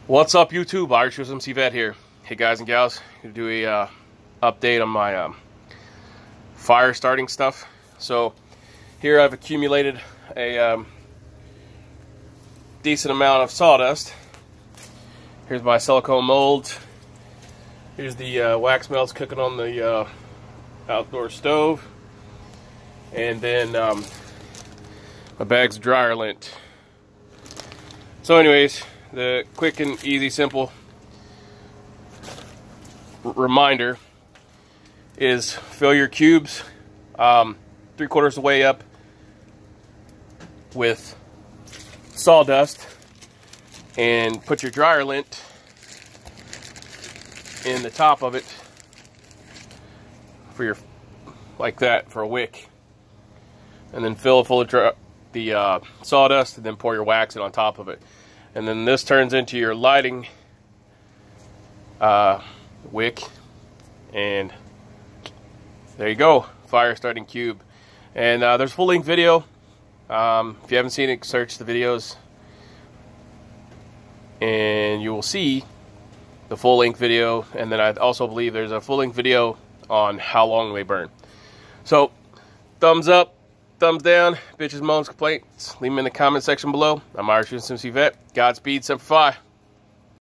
What's up, YouTube? USMC Vet here. Hey guys and gals, gonna do a update on my fire starting stuff. So here I've accumulated a decent amount of sawdust. Here's my silicone molds. Here's the wax melts cooking on the outdoor stove, and then my bag's of dryer lint. So anyways, the quick and easy, simple reminder is fill your cubes 3/4 of the way up with sawdust and put your dryer lint in the top of it for your, like that, for a wick, and then fill it full of the sawdust, and then pour your wax in on top of it. And then this turns into your lighting wick, and there you go, fire starting cube. And there's a full length video. If you haven't seen it, search the videos and you will see the full length video. And then I also believe there's a full length video on how long they burn. So thumbs up, thumbs down, bitches, moans, complaints, leave them in the comment section below. I'm USMC Vet. Godspeed, Semper Fi.